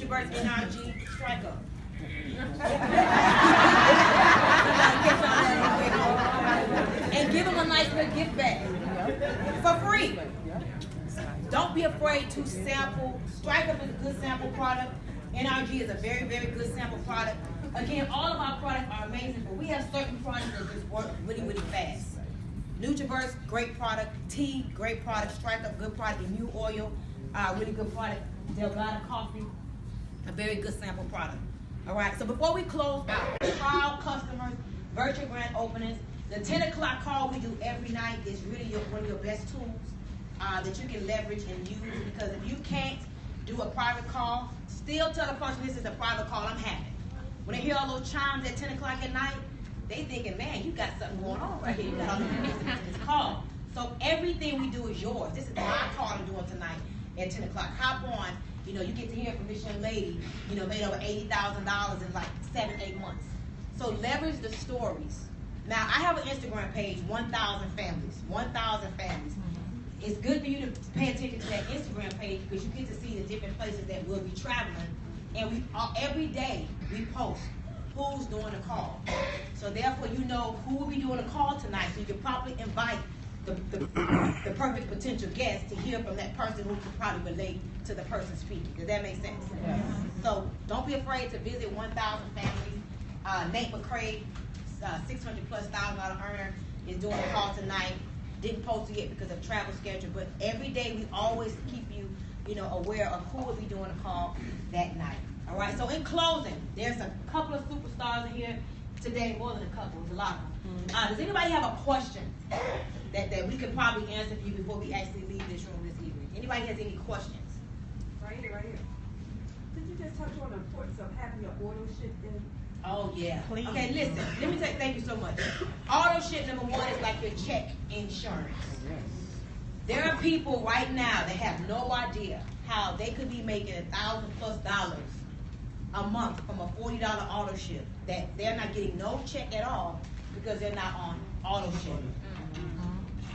NutriBurst NRG Strike Up. And give them a nice little gift bag for free. Don't be afraid to sample. Strike Up is a good sample product. NRG is a very, very good sample product. Again, all of our products are amazing, but we have certain products that just work really, really fast. NutriBurst, great product. Tea, great product. Strike Up, good product. Immune oil, really good product. Delgado coffee, a very good sample product. All right, so before we close out, trial customers, virtual grand openings, the 10 o'clock call we do every night is really one of your best tools that you can leverage and use, because if you can't do a private call, still tell the person this is a private call, I'm having. When they hear all those chimes at 10 o'clock at night, they thinking, man, you got something going on right here. You got all the information in this call. So everything we do is yours. This is my call I'm doing tonight at 10 o'clock. Hop on. You know, you get to hear from this young lady, you know, made over $80,000 in like 7-8 months. So leverage the stories. Now, I have an Instagram page, 1,000 families. 1,000 families. It's good for you to pay attention to that Instagram page because you get to see the different places that we'll be traveling. And every day we post who's doing a call. So therefore, you know who will be doing a call tonight, so you can probably invite the perfect potential guest to hear from that person who can probably relate to the person speaking. Does that make sense? Yeah. So don't be afraid to visit 1,000 families. Nate McCrae, $600,000+ earner, is doing a call tonight. Didn't post it yet because of travel schedule, but every day we always keep you, aware of who will be doing a call that night. All right. So in closing, there's a couple of superstars in here today, more than a couple. There's a lot of them. Does anybody have a question that we could probably answer for you before we actually leave this room this evening? Anybody has any questions? Right here. Could you just touch on the importance of having your auto ship in? Oh, yeah. Please. Okay, listen. Let me thank you so much. Auto ship, number one, is like your check insurance. There are people right now that have no idea how they could be making $1,000+ a month from a $40 auto ship, that they're not getting no check at all because they're not on auto ship.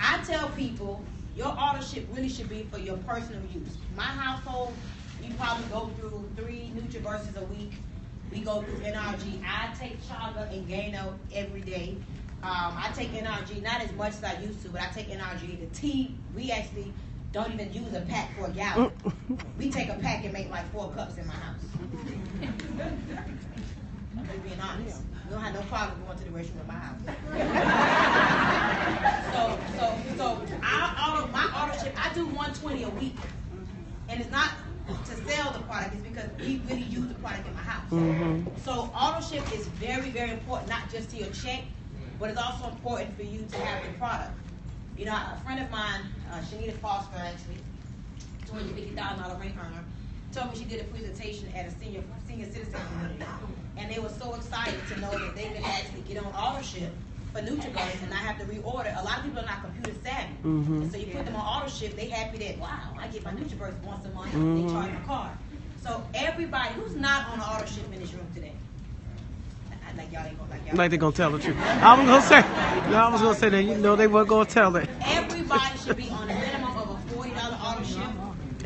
I tell people your auto ship really should be for your personal use. My household, we probably go through 3 NutriBursts a week. We go through NRG. I take Chaga and Gano every day. I take NRG, not as much as I used to, but I take NRG. The tea, we actually don't even use a pack for a gallon. We take a pack and make like 4 cups in my house. I'm just being honest. We don't have no problem going to the restroom in my house. So my auto ship, I do 120 a week. And it's not to sell the product, it's because we really use the product in my house. So auto ship is very, very important, not just to your check, but it's also important for you to have the product. You know, a friend of mine, Shanita Foster, actually, $250,000 rank earner, told me she did a presentation at a senior citizen community, and they were so excited to know that they could actually get on auto ship for NutriBurst and not have to reorder. A lot of people are not computer savvy, and so you put them on auto ship, they happy that, wow, I get my NutriBurst once a month, they charge my card. So everybody who's not on auto ship in this room today, like y'all ain't gonna like they're gonna tell the truth. I was gonna say that they weren't gonna tell it. Everybody should be on a minimum of a $40 auto ship.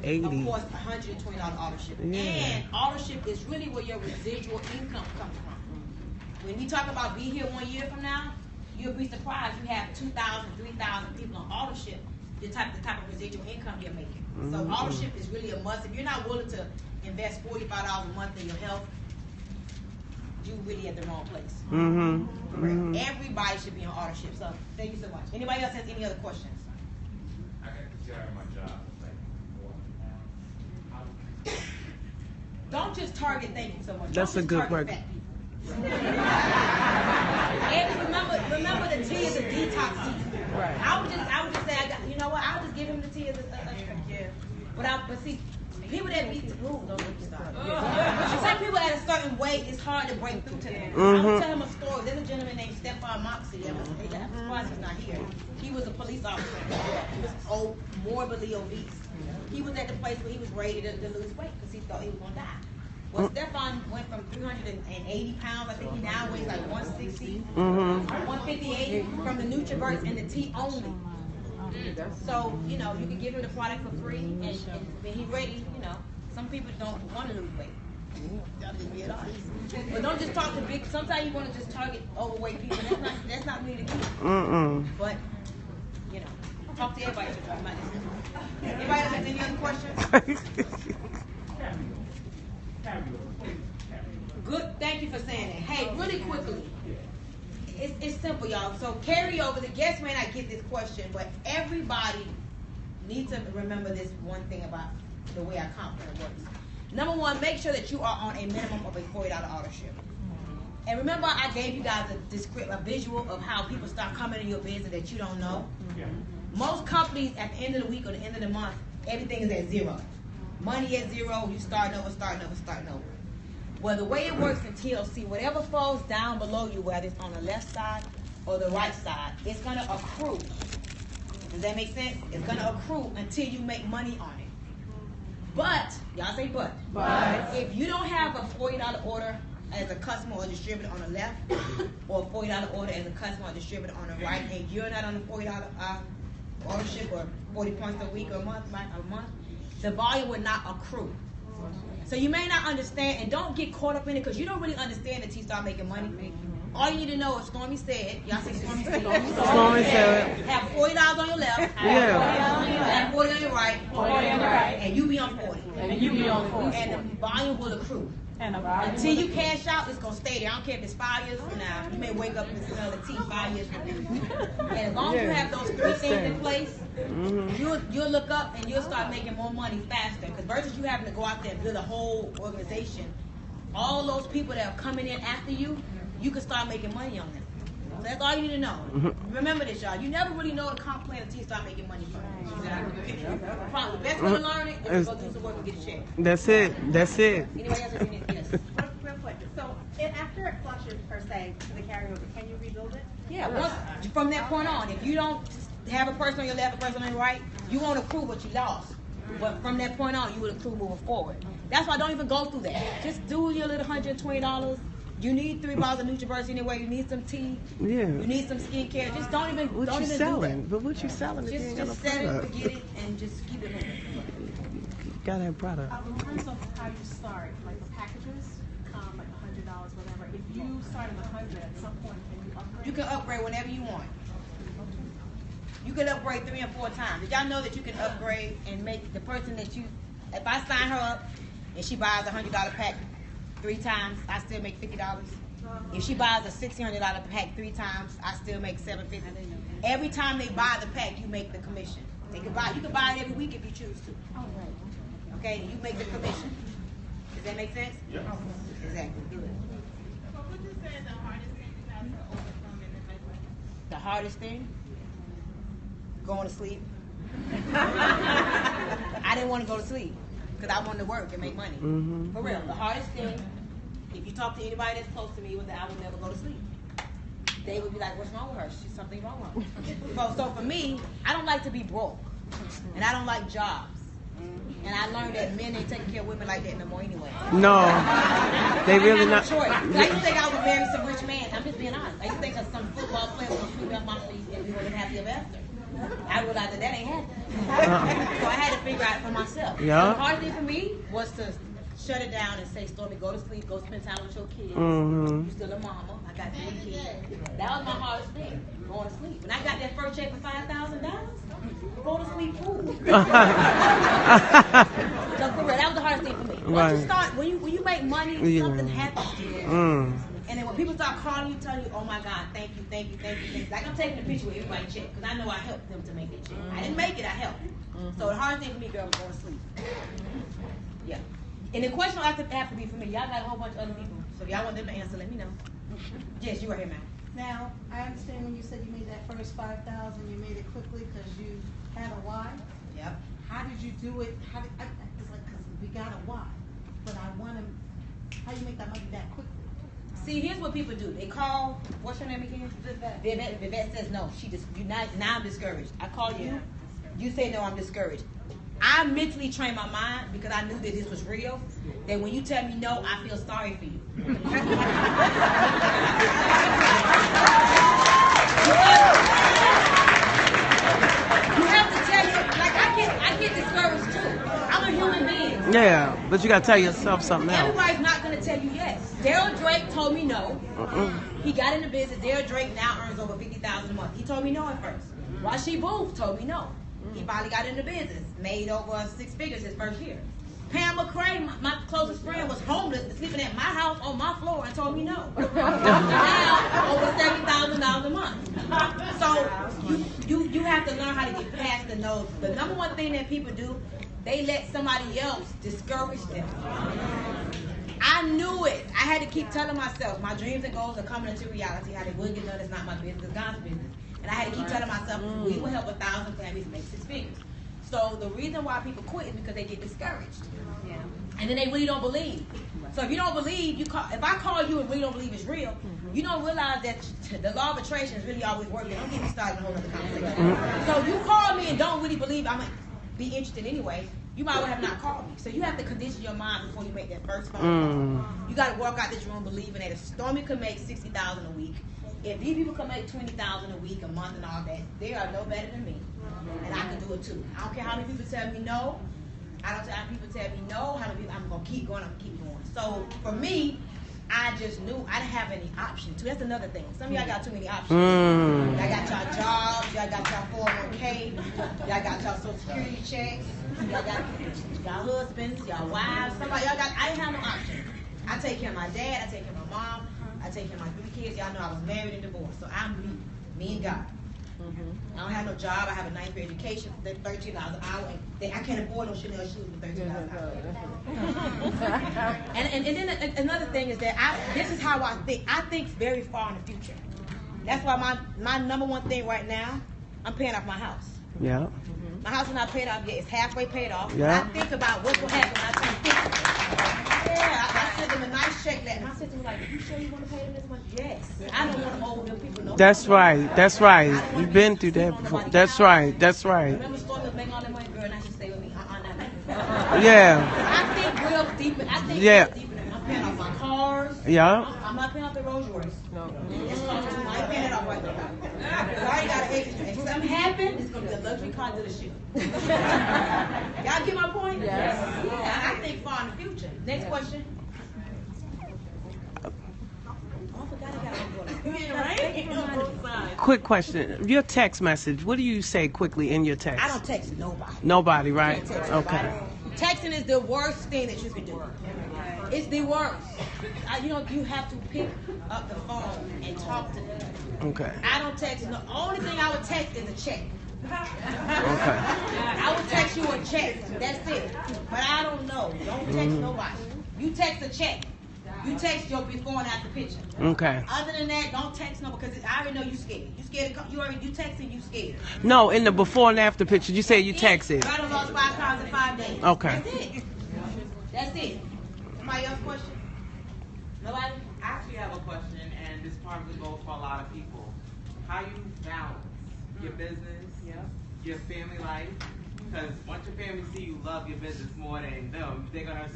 80. Of course, $120 auto ship. Yeah. And auto ship is really where your residual income comes from. When we talk about be here 1 year from now, you'll be surprised you have 2,000, 3,000 people on auto ship, the type of residual income you're making. So auto ship is really a must. If you're not willing to invest $45 a month in your health, you're really at the wrong place. Everybody should be on auto ship. So thank you so much. Anybody else has any other questions? I got to tell my job. Don't just target, thank you so much. That's a good word. And remember the tea is a detox tea. Right. I would just say, I'll just give him the tea as a drink. But see, people that beat the rules don't get started. Some people at a certain weight, it's hard to break through to them. I will tell him a story. There's a gentleman named Stefan Moxie. I'm surprised he's not here. He was a police officer. He was morbidly obese. He was at the place where he was ready to lose weight because he thought he was going to die. Well, Stefan went from 380 pounds, I think he now weighs like 160, 158 from the NutriBurst and the tea only. So, you can give him the product for free, and when he's ready, some people don't want to lose weight. But don't just talk to big. Sometimes you want to just target overweight people. That's not really the key. But you know, talk to everybody. Anybody else have any other questions? Good. Thank you for saying that. Hey, really quickly. It's simple, y'all. So carryover. The guests may not get this question, but everybody needs to remember this one thing about the way our comp plan works. Number one, make sure that you are on a minimum of a $40 auto ship. And remember, I gave you guys a visual of how people start coming in your business that you don't know. Yeah. Most companies, at the end of the week or the end of the month, everything is at zero. Money at zero, you starting over. Well, the way it works in TLC, whatever falls down below you, whether it's on the left side or the right side, it's going to accrue. Does that make sense? It's going to accrue until you make money on it. But, y'all say but. If you don't have a $40 order as a customer or distributor on the left, or a $40 order as a customer or distributor on the right, and you're not on the $40 ownership or 40 points a week or a month, the volume will not accrue. So you may not understand, and don't get caught up in it because you don't really understand until you start making money. All you need to know is Stormy said, y'all say Stormy said, have $40 on your left, have $40 on your right, and you be on 40. And the volume will accrue. Until you cash out, it's going to stay there. I don't care if it's 5 years from now. You may wake up and smell the tea 5 years from now. And as long as you have those three things in place, you'll look up and you'll start making more money faster. Because versus you having to go out there and build a whole organization, all those people that are coming in after you, you can start making money on them. So that's all you need to know. Remember this, y'all. You never really know the comp plan until you start making money from it. The best way to learn it is to go do some work and get a check. That's it. Anybody else have any? Yes. Real quick. So after it flushes, per se, to the carryover, can you rebuild it? Yeah. From that point on, if you don't have a person on your left, a person on your right, you won't accrue what you lost. But from that point on, you will accrue moving forward. That's why don't even go through that. Just do your little $120. You need 3 bottles of NutriVerse anyway. You need some tea. Yeah. You need some skincare. Just don't even do that. But what you selling? Just set it, forget it, and just keep it moving. Gotta have product. In terms of how you start, like the packages, like $100, whatever. If you start at 100, at some point, can you upgrade? You can upgrade whenever you want. You can upgrade 3 or 4 times. Did y'all know that you can upgrade and make the person that you, if I sign her up and she buys a $100 pack 3 times, I still make $50. If she buys a $600 pack 3 times, I still make $750. Every time they buy the pack, you make the commission. You can buy it every week if you choose to. Okay, you make the commission. Does that make sense? Yeah. Exactly. Good. What would you say is the hardest thing you have to overcome in the business? The hardest thing? Going to sleep. I didn't want to go to sleep because I wanted to work and make money. For real. The hardest thing, if you talk to anybody that's close to me, was that I would never go to sleep. They would be like, what's wrong with her? She's something wrong with her. So for me, I don't like to be broke. And I don't like jobs. And I learned that men ain't taking care of women like that no more anyway. No, they really not. Choice. I used to think I was marrying some rich man. I'm just being honest. I used to think of some football player was going to sweep up my feet and we would have happy ever after. I realized that ain't happening. So I had to figure out for myself. Yeah. The hard thing for me was to shut it down and say, Stormy, go to sleep, go spend time with your kids. You still a mama. I got 3 kids. That was my hardest thing, going to sleep. When I got that first check for $5,000, go to sleep fool. So for real, that was the hardest thing for me. Once you start, when you make money, something happens to you. And then when people start calling you, telling you, oh my God, thank you. Like I'm taking a picture with everybody check, because I know I helped them to make that check. I didn't make it, I helped. So the hardest thing for me, girl, was going to sleep. Yeah. And the question will have to be for me. Y'all got a whole bunch of other people. So if y'all want them to answer, let me know. Yes, you right here, ma'am. Now, I understand when you said you made that first 5,000, you made it quickly because you had a why. Yep. How did you do it? It's like, because we got a why. But I want to, how you make that money that quickly? See, here's what people do. They call, what's your name again? Vivette. Vivette says no. Now I'm discouraged. I call you. You say no, I'm discouraged. I mentally trained my mind because I knew that this was real. That when you tell me no, I feel sorry for you. You have to tell you, like I get discouraged too. I'm a human being. Yeah, but you gotta tell yourself something else. Everybody's not gonna tell you yes. Daryl Drake told me no. He got in the business. Daryl Drake now earns over $50,000 a month. He told me no at first. Rasheed Booth told me no. He finally got in the business, made over 6 figures his first year. Pam McCray, my closest friend, was homeless, sleeping at my house on my floor, and told me no. Now over $70,000 a month. So you have to learn how to get past the no. The number one thing that people do, they let somebody else discourage them. I knew it. I had to keep telling myself my dreams and goals are coming into reality. How they will get done is not my business, it's God's business. And I had to keep telling myself we will help 1,000 families make 6 figures. So the reason why people quit is because they get discouraged. Yeah. And then they really don't believe. So if you don't believe, if I call you and really don't believe it's real, you don't realize that the law of attraction is really always working. Don't get me started in a whole other conversation. So if you call me and don't really believe I'm going to be interested anyway, you might well have not called me. So you have to condition your mind before you make that first phone call. You got to walk out this room believing that if Stormy could make $60,000 a week, if these people can make $20,000 a week, a month, and all that, they are no better than me. And I can do it too. I don't care how many people tell me no. I don't care how many people tell me no. How many people, I'm going to keep going, I'm going to keep going. So for me, I just knew I didn't have any option too. That's another thing. Some of y'all got too many options. Y'all got y'all jobs, y'all got y'all 401k, y'all got y'all social security checks, y'all got y'all husbands, y'all wives. Somebody y'all got. I didn't have no option. I take care of my dad. I take care of my mom. I take care of my 3 kids. Y'all know I was married and divorced, so I'm me and God. I don't have no job. I have a 9th grade education. $13 an hour. I can't afford no Chanel shoes for $13 an hour. And then another thing is that this is how I think. I think very far in the future. That's why my number one thing right now, I'm paying off my house. Yeah. My house is not paid off yet. It's halfway paid off. Yeah. I think about what's going to happen when I turn 50. Yeah, I sent them a nice check. And my sister was like, "You sure you want to pay them this much?" Yes. I don't want to owe them people no. That's right. That's right. You've been through that before. That's right. That's right. Remember, Stormy was making all that money, girl, and I should stay with me. Yeah. I think real deep. I think Yeah. real deep. I'm paying off my cars. Yeah. I'm not paying off the Rolls Royce. No. It's costing too much. I ain't paying it off right now. I already got an extra. If something happens, it's going to be a luxury car to the ship. Y'all get my point? Yes. Yeah, I think far in the future. Next question. Quick question. Your text message, what do you say quickly in your text? I don't text nobody. Nobody, right? I don't text Okay. nobody. Texting is the worst thing that you can do. It's the worst. You have to pick up the phone and talk to them. Okay. I don't text. The only thing I would text is a check. Okay. I would text you a check. That's it. But I don't know. Don't text nobody. You text a check. You text your before and after picture. Okay. Other than that, don't text no because I already know you scared. You scared. You texting. You scared. No, in the before and after picture, you said you texted. I done lost 5 pounds in 5 days. Okay. That's it. That's it. Somebody else question? Nobody? I actually have a question, and this probably goes for a lot of people. How you balance your business, your family life? Because once your family see you love your business more than them, they're gonna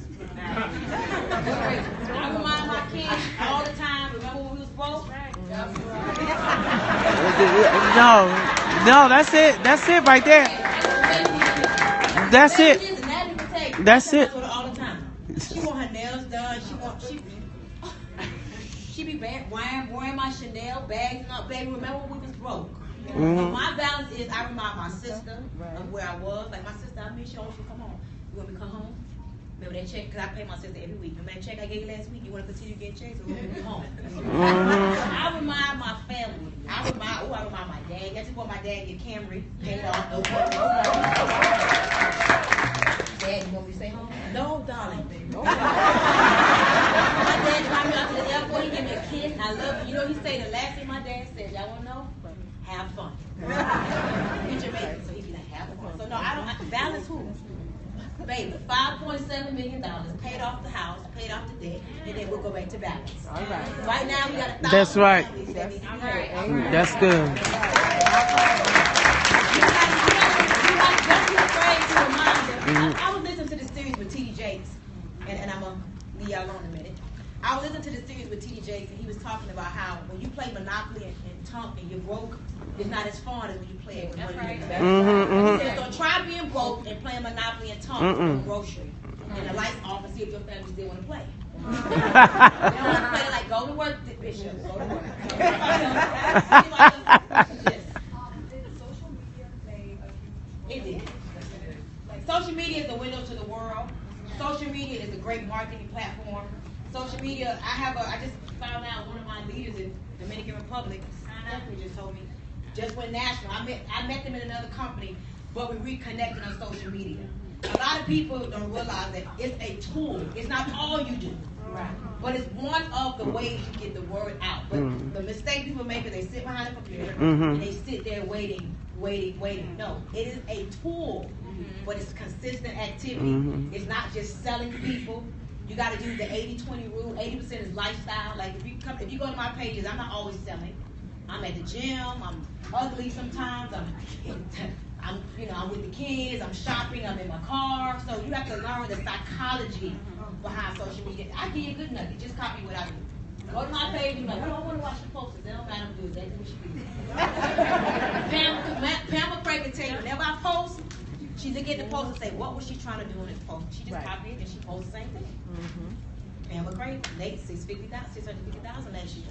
I remind my kids all the time. Remember when we was broke? No, that's it. That's it right there. That's it. That's it. All the time. She want her nails done. She be wearing my Chanel bags and all. Baby, remember when we was broke? So my balance is I remind my sister of where I was. Like my sister, I miss you. She come home. You want me to come home? Remember that check? Because I pay my sister every week. Remember that check I gave you last week? You want to continue getting checks or you want to come home? I remind my family. I remind my dad. Guess what? My dad get Camry paid off. No problem. Dad, you want me to stay home? No, darling. My dad drive me out to the airport. He give me a kiss. I love you. You know, he say the last thing my dad said. Y'all want to know? Have fun. He's Jamaican, so he be like, have fun. So no, I don't balance who? Baby, $5.7 million, paid off the house, paid off the debt, and then we'll go back to balance. All right. Right now we got 1,000. That's right. That's good. Don't be afraid to remind them. I was listening to this series with T.D. Jakes, and I'm going to leave y'all alone in a minute. I was listening to the series with T.D. Jakes, and he was talking about how when you play Monopoly and Tunk and you're broke, it's not as fun as when you play it with money. He said, so try being broke and playing Monopoly and Tunk for grocery. and the lights off and see if your family still want to play. They don't want to play. Like, go to work, Bishop. Go to work. Did social media play a huge It did. Like, social media is the window to the world. Social media is a great marketing platform. Social media, I just found out one of my leaders in Dominican Republic, Stephanie just told me, just went national. I met them in another company, but we reconnected on social media. A lot of people don't realize that it's a tool. It's not all you do. Right. But it's one of the ways you get the word out. But the mistake people make is they sit behind a computer and they sit there waiting. No, it is a tool, but it's consistent activity. It's not just selling people. You got to do the 80-20 rule. 80% is lifestyle. Like if you go to my pages, I'm not always selling. I'm at the gym. I'm ugly sometimes. I'm with the kids. I'm shopping. I'm in my car. So you have to learn the psychology behind social media. I give you a good nugget. Just copy what I do. Go to my page and be like, I don't want to watch the posters. They don't matter. I'm doing exactly what she do. Pam McCray can tell you, whenever I post, she look at the post and say, what was she trying to do in this post? She just copy it and she posts the same thing. Pam McCray, late 650,000 last year.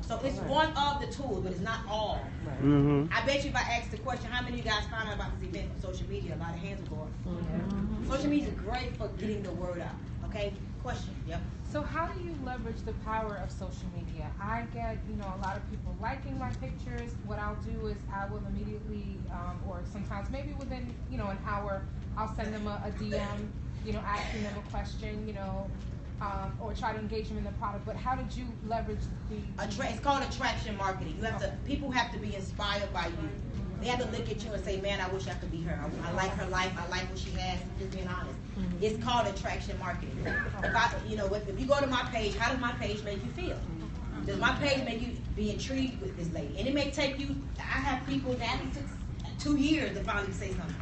So it's one of the tools, but it's not all. I bet you if I asked the question, how many of you guys found out about this event from social media? A lot of hands will go up. Social media is great for getting the word out. Okay? Question. Yep. So how do you leverage the power of social media? I get, a lot of people liking my pictures. What I'll do is I will immediately, or sometimes maybe within, an hour, I'll send them a DM, asking them a question, or try to engage them in the product. But how did you leverage It's called attraction marketing. People have to be inspired by you. They have to look at you and say, man, I wish I could be her. I like her life. I like what she has. Just being honest. It's called attraction marketing. If you go to my page, how does my page make you feel? Does my page make you be intrigued with this lady? And it may take you, I have people that it took 2 years to finally say something.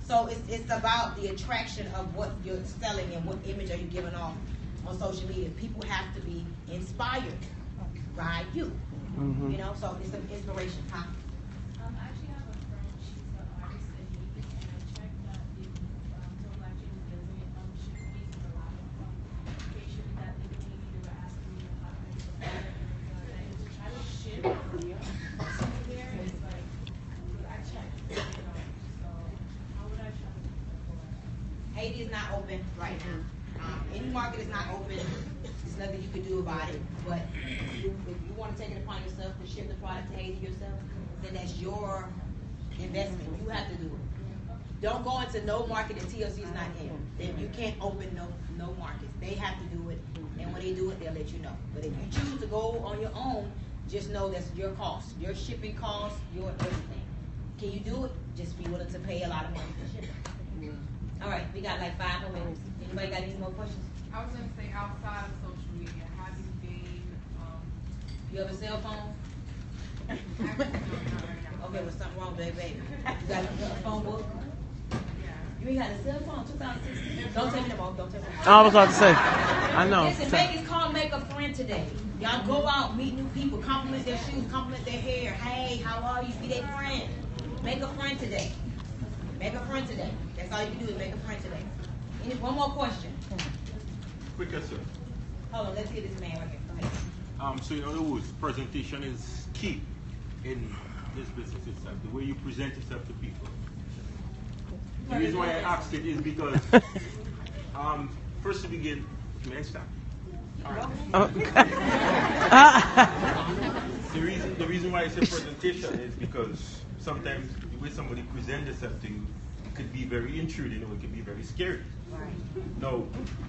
So it's about the attraction of what you're selling and what image are you giving off on social media. People have to be inspired by you. So it's an inspiration. Huh? I actually have a friend, she's an artist in music, and I checked that the total actually was shipping a lot of patient that they were asking me how to to try to ship somewhere. It's like, I checked, so how would I try to do that? Haiti is not open right now. Any market is not open. There's nothing you can do about it. But if you want to take it upon yourself to ship the product to Haiti yourself, then that's your investment. You have to do it. Don't go into no market that TLC is not in. Then you can't open no markets. They have to do it, and when they do it, they'll let you know. But if you choose to go on your own, just know that's your cost, your shipping cost, your everything. Can you do it? Just be willing to pay a lot of money for shipping. All right, we got like 5 more minutes. Anybody got any more questions? I was going to say, outside of social media, how do you gain? You have a cell phone? Okay, well, something wrong, baby. You got a phone book? You ain't got a cell phone 2016? Don't tell me no more. Don't tell me no more. I was about to say. I know. Listen, it's called Make a Friend today. Y'all go out, meet new people, compliment their shoes, compliment their hair. Hey, how are you? Be their friend. Make a friend today. Make a friend today. That's all you can do is make a friend today. One more question. Quick question. Hold on, let's get this man right here. Go ahead. So in other words, presentation is key in this business itself. The way you present yourself to people. The reason why I asked it is because, first to begin, may I stop? The reason why I say presentation is because sometimes the way somebody presents themselves to you, it could be very intruding or it could be very scary. Now,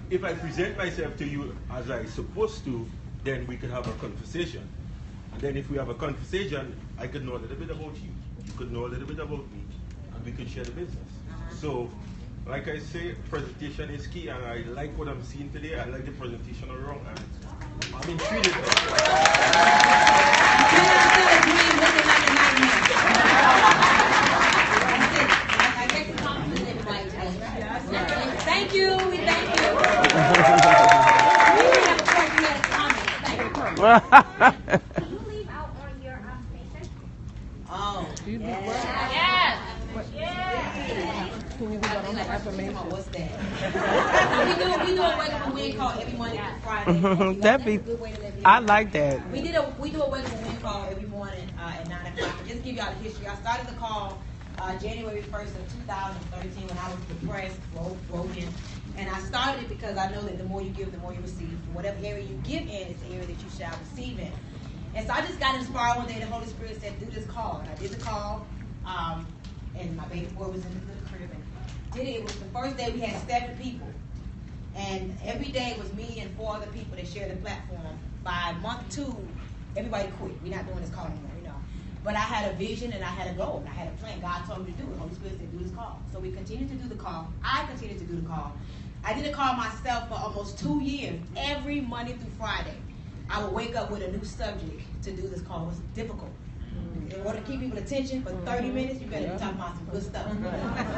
if I present myself to you as I'm supposed to, then we could have a conversation. And then if we have a conversation, I could know a little bit about you. You could know a little bit about me, and we could share the business. So, like I say, presentation is key, and I like what I'm seeing today. I like the presentation around, and I'm intrigued. Thank you. We thank you. Can you leave out on your patient? Oh. Yes. Yes. What's that? we do a wake up win call every Monday through Friday. That'd be. I like that. We do a wake up win call every morning at 9 o'clock. Just to give y'all the history. I started the call January 1st of 2013 when I was depressed, broken. And I started it because I know that the more you give, the more you receive. Whatever area you give in is the area that you shall receive in. And so I just got inspired one day. The Holy Spirit said, do this call. And I did the call. And my baby boy was in the crib. And did it. It was the first day we had 7 people. And every day it was me and 4 other people that shared the platform. By month 2, everybody quit. We're not doing this call anymore, you know. But I had a vision and I had a goal and I had a plan. God told me to do it. The Holy Spirit said, do this call. So we continued to do the call. I continued to do the call. I did a call myself for almost 2 years, every Monday through Friday. I would wake up with a new subject to do this call. It was difficult. In order to keep people's attention for 30 minutes, you better be talking about some good stuff.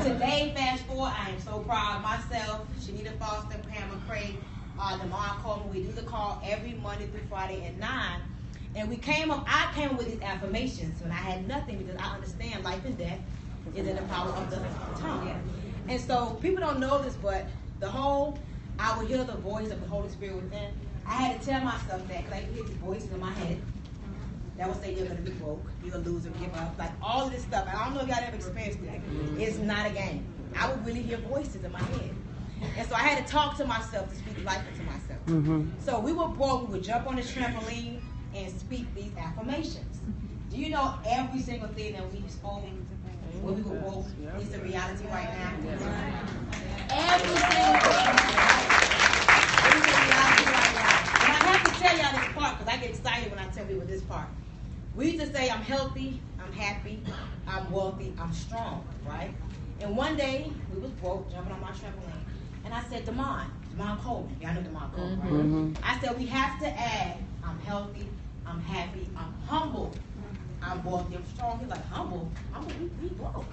Today, fast forward, I am so proud of myself, Shanita Foster, Pam McCray, Damon Coleman. We do the call every Monday through Friday at 9. And I came up with these affirmations when I had nothing because I understand life and death is in the power of the tongue. And so people don't know this, but I would hear the voice of the Holy Spirit within. I had to tell myself that because I could hear these voices in my head that would say you're going to be broke, you're going to lose or give up, like all of this stuff. I don't know if y'all ever experienced it. It's not a game. I would really hear voices in my head. And so I had to talk to myself to speak life into myself. So we were broke, we would jump on the trampoline and speak these affirmations. Do you know every single thing that we spoke when we were broke is a reality right now? Every single thing is a reality right now. And I have to tell y'all this part because I get excited when I tell people this part. We used to say I'm healthy, I'm happy, I'm wealthy, I'm strong, right? And one day we was broke, jumping on my trampoline, and I said, Damon Coleman, y'all know Damon Coleman, right? I said we have to add, I'm healthy, I'm happy, I'm humble, I'm wealthy, I'm strong. He's like, humble? We broke.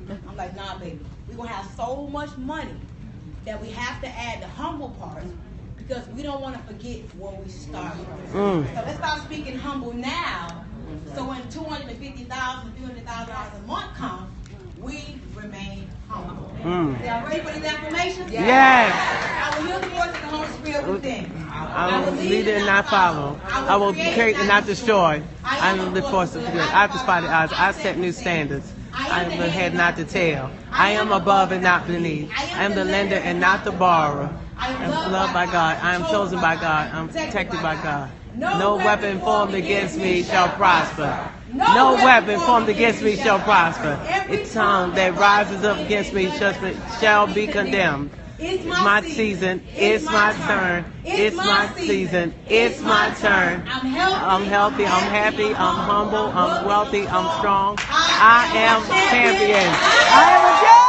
I'm like, nah, baby. We're going to have so much money that we have to add the humble part because we don't want to forget where we started. So let's start speaking humble now. So when $250,000, $300,000 a month comes, we remain humble. Y'all ready for these affirmations? Yes. I will hear the voice of the Holy Spirit within. I will lead and not follow. I will create and not destroy. I am the force of good. I have the spotted eyes. I set new standards. I am the head, not the tail. I am above and not beneath. I am the lender and not the borrower. I am loved by God. I am chosen by God. I am protected by God. No weapon formed against me shall prosper. No weapon formed against me shall prosper. Every tongue that rises up against me shall be condemned. It's my season. It's my turn. It's my season. It's my turn. I'm healthy. I'm happy. I'm humble. I'm wealthy. I'm strong. I am champion. I am a champion.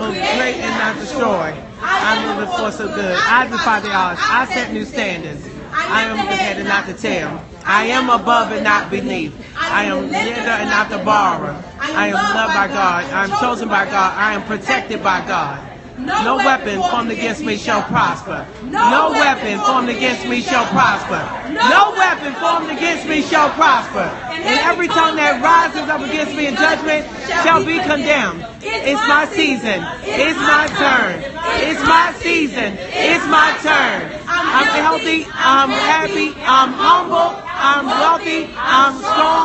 Create and not destroy. I am the force of good. I defy the odds. I set new standards. I am the head and not the tail. I am above and not beneath. I am lender and not the borrower. I am loved by God. I am chosen by God. I am protected by God. No weapon formed against me shall prosper. No weapon formed against me shall prosper. No weapon formed against me shall prosper. And every tongue that rises up against me in judgment shall be condemned. It's my season. It's my turn. It's my season. It's my turn. I'm healthy. I'm happy. I'm humble. I'm wealthy. I'm strong.